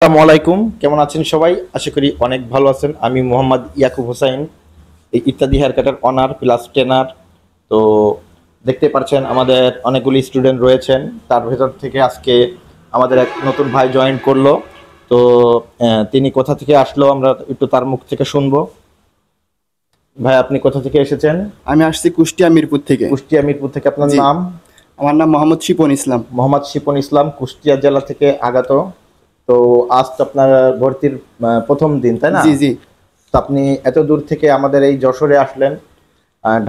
আসসালামু আলাইকুম, কেমন আছেন সবাই? আশা করি অনেক ভালো আছেন। আমি মোহাম্মদ ইয়াকুব হোসাইন, এই ইত্যাদি হেয়ার কাটার অনার প্লাস ট্রেনার। তো দেখতে পাচ্ছেন আমাদের অনেকগুলি স্টুডেন্ট রয়েছেন, তার ভেতর থেকে আজকে আমাদের এক নতুন ভাই জয়েন করলো। তো তিনি কোথা থেকে আসলো আমরা একটু তার মুখ থেকে শুনবো। ভাই, আপনি কোথা থেকে এসেছেন? আমি আসছি কুষ্টিয়া মিরপুর থেকে। কুষ্টিয়া মিরপুর থেকে। আপনার জি, নাম? আমার নাম মোহাম্মদ শিপন ইসলাম। মোহাম্মদ শিপন ইসলাম, কুষ্টিয়া জেলা থেকে আগত। তো আজ তো আপনার ভর্তির প্রথম দিন, তাই না? জি জি। তো আপনি এত দূর থেকে আমাদের এই যশোরে আসলেন।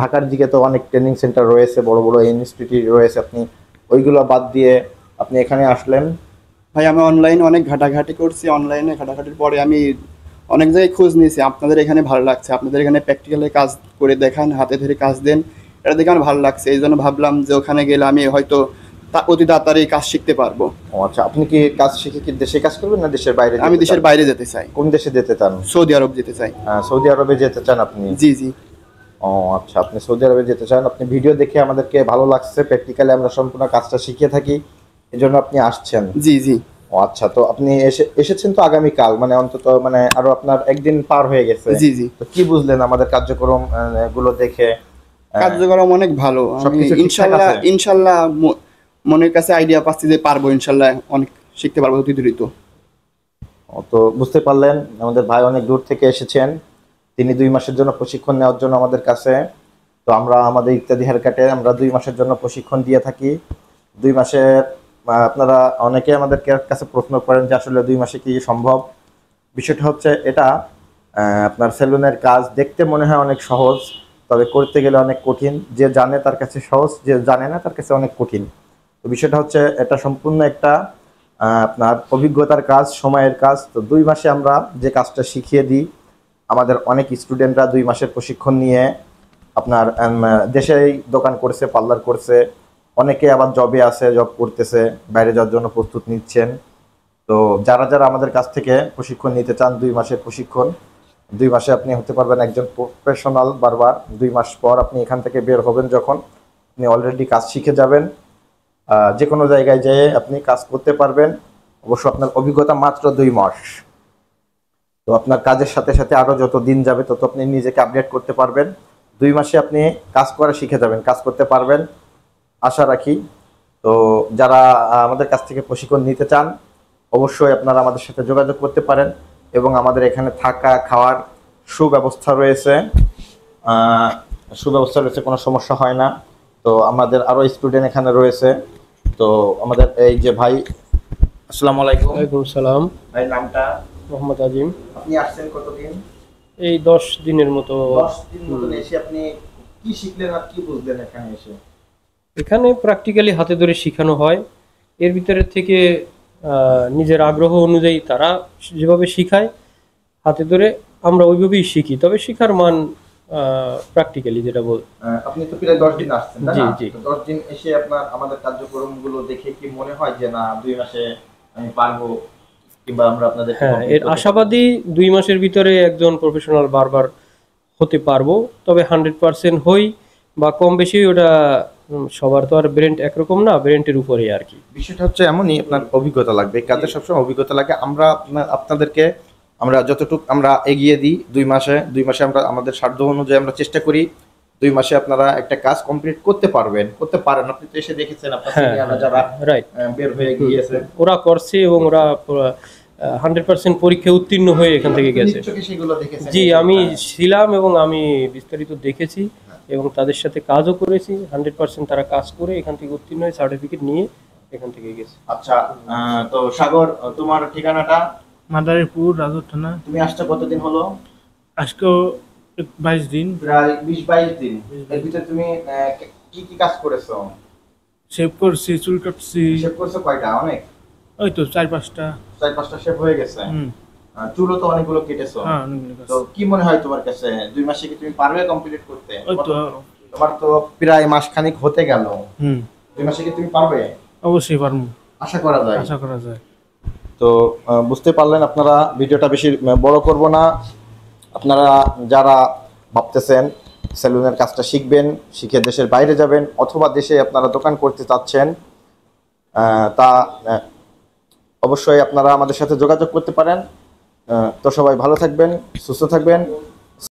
ঢাকার দিকে তো অনেক ট্রেনিং সেন্টার রয়েছে, বড় বড় ইনস্টিটিউট রয়েছে, আপনি ওইগুলো বাদ দিয়ে আপনি এখানে আসলেন। ভাই, আমি অনলাইনে অনেক ঘাটাঘাটি করছি। অনলাইনে ঘাটাঘাটির পরে আমি অনেক জায়গায় খোঁজ নিয়েছি। আপনাদের এখানে ভালো লাগছে, আপনাদের এখানে প্র্যাকটিক্যালে কাজ করে দেখান, হাতে ধরে কাজ দেন, এটা দেখে আমার ভালো লাগছে। এই জন্য ভাবলাম যে ওখানে গেলে আমি হয়তো অতি তাড়াতাড়ি কাজ শিখতে পারবো। ও আচ্ছা, আপনি কি কাজ শিখে কি দেশে কাজ করবেন না দেশের বাইরে আমি যেতে দেশের চান? বাইরে যেতে চাই। কোন দেশে যেতে চান? সৌদি আরব যেতে চাই। সৌদি আরবে যেতে চান আপনি? জি জি। ও আচ্ছা, আপনি সৌদি আরবে যেতে চান। আপনি ভিডিও দেখে আমাদেরকে ভালো লাগছে, প্র্যাকটিক্যালি আমরা সম্পূর্ণ কাজটা শিখিয়ে থাকি, এজন্য আপনি আসছেন। জি জি। ও আচ্ছা, তো আপনি এসেছেন তো আগামীকাল, মানে অন্তত মানে আরো আপনার একদিন পার হয়ে গেছে। জি জি। তো কি বুঝলেন আমাদের কার্যক্রম গুলো দেখে? কার্যক্রম অনেক ভালো। আমি সবকিছু ঠিকঠাক ইনশাল্লাহ আছে? ইনশাল্লাহ মনের কাছে আইডিয়া পাচ্ছি যে পারবো, ইনশাল্লাহ অনেক শিখতে পারবো অতি দ্রুত। তো বুঝতে পারলেন আমাদের ভাই অনেক দূর থেকে এসেছেন। তিনি 2 মাসের জন্য প্রশিক্ষণ নেওয়ার জন্য আমাদের কাছে। তো আমরা আমাদের ইত্যাদি হেয়ার কাটে আমরা 2 মাসের জন্য প্রশিক্ষণ দিয়ে থাকি। 2 মাসের আপনারা অনেকে আমাদের কাছে প্রশ্ন করেন যে আসলে 2 মাসে কি সম্ভব। বিষয়টা হচ্ছে এটা, আপনার সেলুনের কাজ দেখতে মনে হয় অনেক সহজ, তবে করতে গেলে অনেক কঠিন। যে জানে তার কাছে সহজ, যে জানে না তার কাছে অনেক কঠিন। তো বিষয়টা হচ্ছে এটা সম্পূর্ণ একটা আপনার অভিজ্ঞতার কাজ, সময়ের কাজ। তো 2 মাসে আমরা যে কাজটা শিখিয়ে দিই, আমাদের অনেক স্টুডেন্টরা 2 মাসের প্রশিক্ষণ নিয়ে আপনার দেশেই দোকান করছে, পার্লার করছে, অনেকে আবার জবে আছে, জব করতেছে, বাইরে যাওয়ার জন্য প্রস্তুত নিচ্ছেন। তো যারা যারা আমাদের কাছ থেকে প্রশিক্ষণ নিতে চান, 2 মাসের প্রশিক্ষণ, 2 মাসে আপনি হতে পারবেন একজন প্রফেশনাল বারবার। 2 মাস পর আপনি এখান থেকে বের হবেন যখন, আপনি অলরেডি কাজ শিখে যাবেন। যে কোনো জায়গায় যেয়ে আপনি কাজ করতে পারবেন। অবশ্য আপনার অভিজ্ঞতা মাত্র 2 মাস। তো আপনার কাজের সাথে সাথে আরও যত দিন যাবে তত আপনি নিজেকে আপডেট করতে পারবেন। 2 মাসে আপনি কাজ করা শিখে যাবেন, কাজ করতে পারবেন আশা রাখি। তো যারা আমাদের কাছ থেকে প্রশিক্ষণ নিতে চান, অবশ্যই আপনারা আমাদের সাথে যোগাযোগ করতে পারেন, এবং আমাদের এখানে থাকা খাওয়ার সুব্যবস্থা রয়েছে। সুব্যবস্থা রয়েছে, কোনো সমস্যা হয় না। তো আমাদের আরও স্টুডেন্ট এখানে রয়েছে। তো আমাদের এই যে ভাই, আসসালামু আলাইকুম। ওয়ালাইকুম সালাম। ভাই, নামটা? মোহাম্মদ আজিম। আপনি আসছেন কতদিন? এই 10 দিনের মতো। 10 দিন মতন এসে আপনি কি শিখলেন আর কি বুঝলেন এখানে এসে? এখানে প্র্যাকটিক্যালি হাতে ধরে শেখানো হয়। এর ভিতরে থেকে নিজের আগ্রহ অনুযায়ী তারা যেভাবে শিখায় হাতে ধরে আমরা ওইভাবেই শিখি, তবে শিখার মান প্র্যাকটিক্যালি যেটা বল। আপনি তো প্রায় 10 দিন আসছেন, তাই জি না? জি। তো 10 দিন এসে আপনার আমাদের কার্যক্রমগুলো দেখে কি মনে হয় যে না 2 মাসে আমি পারবো, কিংবা আমরা আপনাদের হ্যাঁ, এর আশাবাদী 2 মাসের ভিতরে একজন প্রফেশনাল বারবার হতে পারবো। তবে 100% হই বা কম বেশি ওটা সবার তো আর ব্রেন্ড একরকম না, ব্রেন্টের উপরেই আর কি। বিষয়টা হচ্ছে এমনই, আপনার অভিজ্ঞতা লাগবে, কাজে সবসময় অভিজ্ঞতা লাগে। আমরা আপনাদেরকে আমরা যতটুকু আমরা এগিয়ে দিই 2 মাসে, 2 মাসে আমরা আমাদের সাধ্য অনুযায়ী আমরা চেষ্টা করি 2 মাসে আপনারা একটা কাজ কমপ্লিট করতে পারেন। আপনি তো এসে দেখেছেন আপনার হ্যাঁ, সিনিয়ররা যারা রাইট। বের হয়ে গিয়েছে, ওরা করছে এবং ওরা 100% পরীক্ষায় উত্তীর্ণ হয়ে এখান থেকে গেছে। নিশ্চয়ই সেগুলো দেখেছেন। জি, আমি ছিলাম এবং আমি বিস্তারিত দেখেছি এবং তাদের সাথে কাজও করেছি। 100% তারা কাজ করে এখান থেকে উত্তীর্ণ হয়ে সার্টিফিকেট নিয়ে এখান থেকে গেছে। আচ্ছা, তো সাগর, তোমার ঠিকানাটা? মাদারীপুর, রাজর থানা। তুমি আসছো কতদিন হলো? আজকেও 22 দিন। প্রায় 20-22 দিন। এর ভিতরে তুমি কি কি কাজ করেছো? শেভ করছি, চুল কাটছি। শেভ করছো কয়টা? অনেক? ওই তো 4-5টা। 4-5টা শেভ হয়ে গেছে। চুলও তো অনেকগুলো কেটেছো। হ্যাঁ, অনেকগুলো কাজ। তো কি মনে হয় তোমার কাছে 2 মাসে কি তুমি পারবে কমপ্লিট করতে? ওই তো। তোমার তো প্রায় মাসখানেক হতে গেল। 2 মাসে কি তুমি পারবে? অবশ্যই পারবো, আশা করা যায়। আশা করা যায়। তো বুঝতে পারলেন আপনারা, ভিডিওটা বেশি বড় করব না। আপনারা যারা ভাবতেছেন সেলুনের কাজটা শিখবেন, শিখে দেশের বাইরে যাবেন, অথবা দেশে আপনারা দোকান করতে চাচ্ছেন, তা অবশ্যই আপনারা আমাদের সাথে যোগাযোগ করতে পারেন। তো সবাই ভালো থাকবেন, সুস্থ থাকবেন।